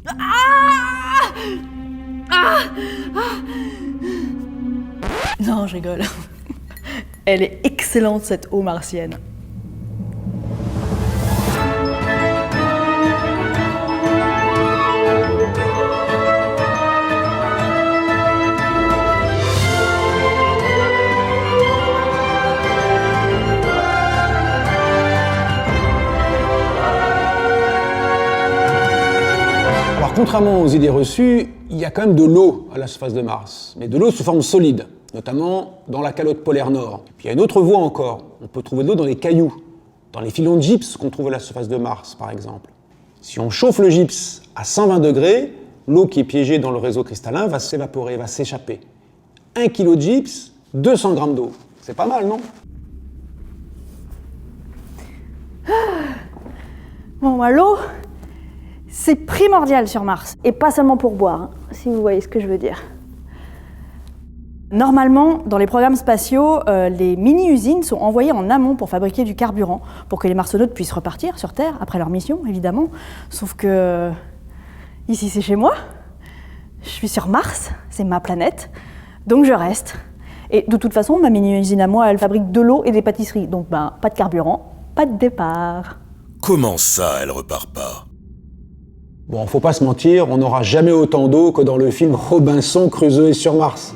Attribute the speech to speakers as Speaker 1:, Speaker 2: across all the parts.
Speaker 1: Ah ah ah Non, je rigole. Elle est excellente, cette eau martienne.
Speaker 2: Alors, contrairement aux idées reçues, il y a quand même de l'eau à la surface de Mars, mais de l'eau sous forme solide, notamment dans la calotte polaire nord. Puis il y a une autre voie encore, on peut trouver de l'eau dans les cailloux, dans les filons de gypse qu'on trouve à la surface de Mars, par exemple. Si on chauffe le gypse à 120 degrés, l'eau qui est piégée dans le réseau cristallin va s'évaporer, va s'échapper. 1 kg de gypse, 200 grammes d'eau. C'est pas mal, non ?
Speaker 1: Bon, l'eau, c'est primordial sur Mars, et pas seulement pour boire, hein, si vous voyez ce que je veux dire. Normalement, dans les programmes spatiaux, les mini-usines sont envoyées en amont pour fabriquer du carburant, pour que les marsonautes puissent repartir sur Terre après leur mission, évidemment. Sauf que ici, c'est chez moi. Je suis sur Mars, c'est ma planète, donc je reste. Et de toute façon, ma mini-usine à moi, elle fabrique de l'eau et des pâtisseries, donc pas de carburant, pas de départ.
Speaker 3: Comment ça, elle repart pas ?
Speaker 2: Bon, faut pas se mentir, on n'aura jamais autant d'eau que dans le film Robinson Crusoe sur Mars.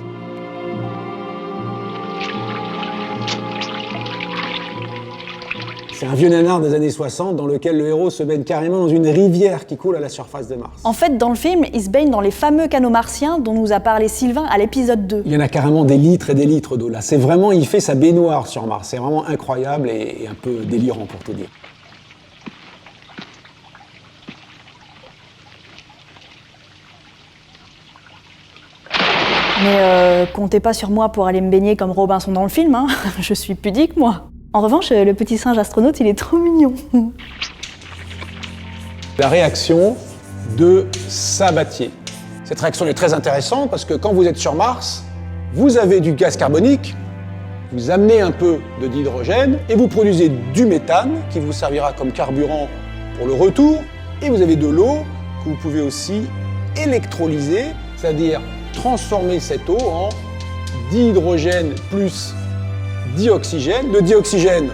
Speaker 2: C'est un vieux nanar des années 60 dans lequel le héros se baigne carrément dans une rivière qui coule à la surface de Mars.
Speaker 1: En fait, dans le film, il se baigne dans les fameux canaux martiens dont nous a parlé Sylvain à l'épisode 2.
Speaker 2: Il y en a carrément des litres et des litres d'eau là. C'est vraiment, il fait sa baignoire sur Mars. C'est vraiment incroyable et un peu délirant pour te dire.
Speaker 1: Mais comptez pas sur moi pour aller me baigner comme Robinson dans le film, hein. Je suis pudique, moi. En revanche, le petit singe astronaute, il est trop mignon.
Speaker 2: La réaction de Sabatier. Cette réaction est très intéressante parce que quand vous êtes sur Mars, vous avez du gaz carbonique, vous amenez un peu de dihydrogène et vous produisez du méthane qui vous servira comme carburant pour le retour. Et vous avez de l'eau que vous pouvez aussi électrolyser, c'est-à-dire transformer cette eau en dihydrogène plus dioxygène. Le dioxygène,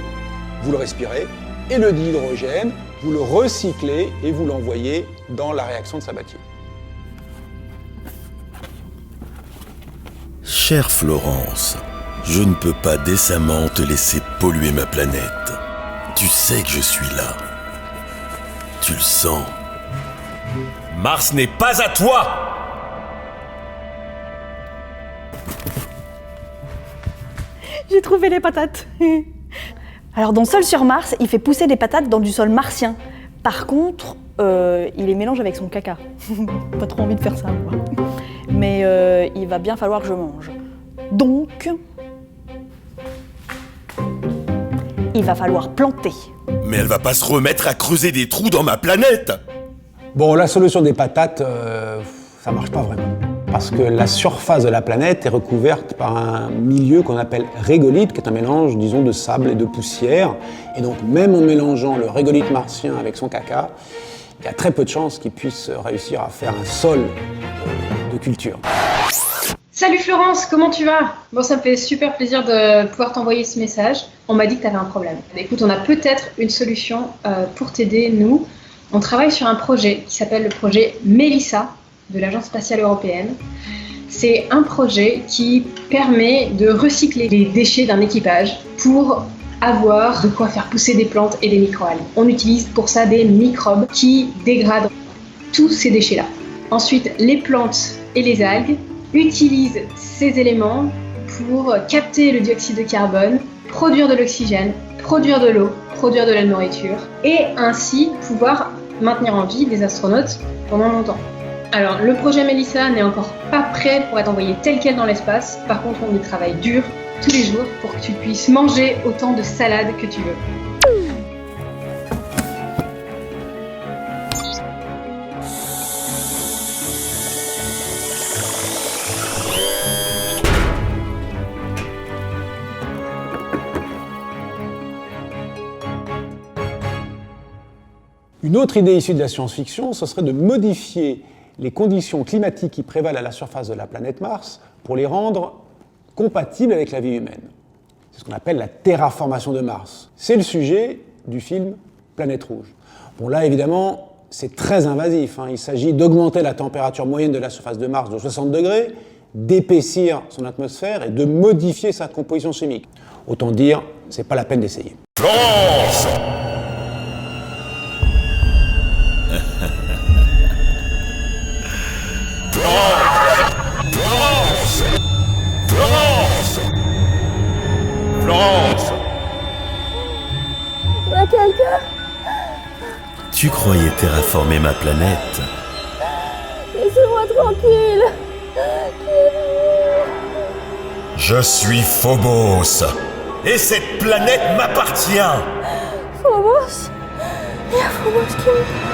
Speaker 2: vous le respirez, et le dihydrogène, vous le recyclez et vous l'envoyez dans la réaction de Sabatier.
Speaker 3: Chère Florence, je ne peux pas décemment te laisser polluer ma planète. Tu sais que je suis là. Tu le sens. Mars n'est pas à toi!
Speaker 1: J'ai trouvé les patates. Alors dans Seul sur Mars, il fait pousser des patates dans du sol martien. Par contre, il les mélange avec son caca. Pas trop envie de faire ça, moi. Mais il va bien falloir que je mange. Donc, il va falloir planter.
Speaker 3: Mais elle va pas se remettre à creuser des trous dans ma planète!
Speaker 2: Bon, la solution des patates, ça marche pas vraiment. Parce que la surface de la planète est recouverte par un milieu qu'on appelle régolithe, qui est un mélange, disons, de sable et de poussière. Et donc, même en mélangeant le régolithe martien avec son caca, il y a très peu de chances qu'il puisse réussir à faire un sol de culture.
Speaker 4: Salut Florence, comment tu vas ? Bon, ça me fait super plaisir de pouvoir t'envoyer ce message. On m'a dit que tu avais un problème. Écoute, on a peut-être une solution pour t'aider, nous. On travaille sur un projet qui s'appelle le projet Mélissa, de l'Agence spatiale européenne. C'est un projet qui permet de recycler les déchets d'un équipage pour avoir de quoi faire pousser des plantes et des microalgues. On utilise pour ça des microbes qui dégradent tous ces déchets-là. Ensuite, les plantes et les algues utilisent ces éléments pour capter le dioxyde de carbone, produire de l'oxygène, produire de l'eau, produire de la nourriture et ainsi pouvoir maintenir en vie des astronautes pendant longtemps. Alors, le projet Mélissa n'est encore pas prêt pour être envoyé tel quel dans l'espace. Par contre, on y travaille dur tous les jours pour que tu puisses manger autant de salades que tu veux.
Speaker 2: Une autre idée issue de la science-fiction, ce serait de modifier les conditions climatiques qui prévalent à la surface de la planète Mars pour les rendre compatibles avec la vie humaine. C'est ce qu'on appelle la terraformation de Mars. C'est le sujet du film Planète Rouge. Bon, là, évidemment, c'est très invasif. Il s'agit d'augmenter la température moyenne de la surface de Mars de 60 degrés, d'épaissir son atmosphère et de modifier sa composition chimique. Autant dire, c'est pas la peine d'essayer.
Speaker 3: Florence! Florence! Florence! Florence!
Speaker 5: Y a quelqu'un?
Speaker 3: Tu croyais terraformer ma planète?
Speaker 5: Laissez-moi tranquille.
Speaker 3: Je suis Phobos, et cette planète m'appartient.
Speaker 5: Phobos? Il y a Phobos qui me...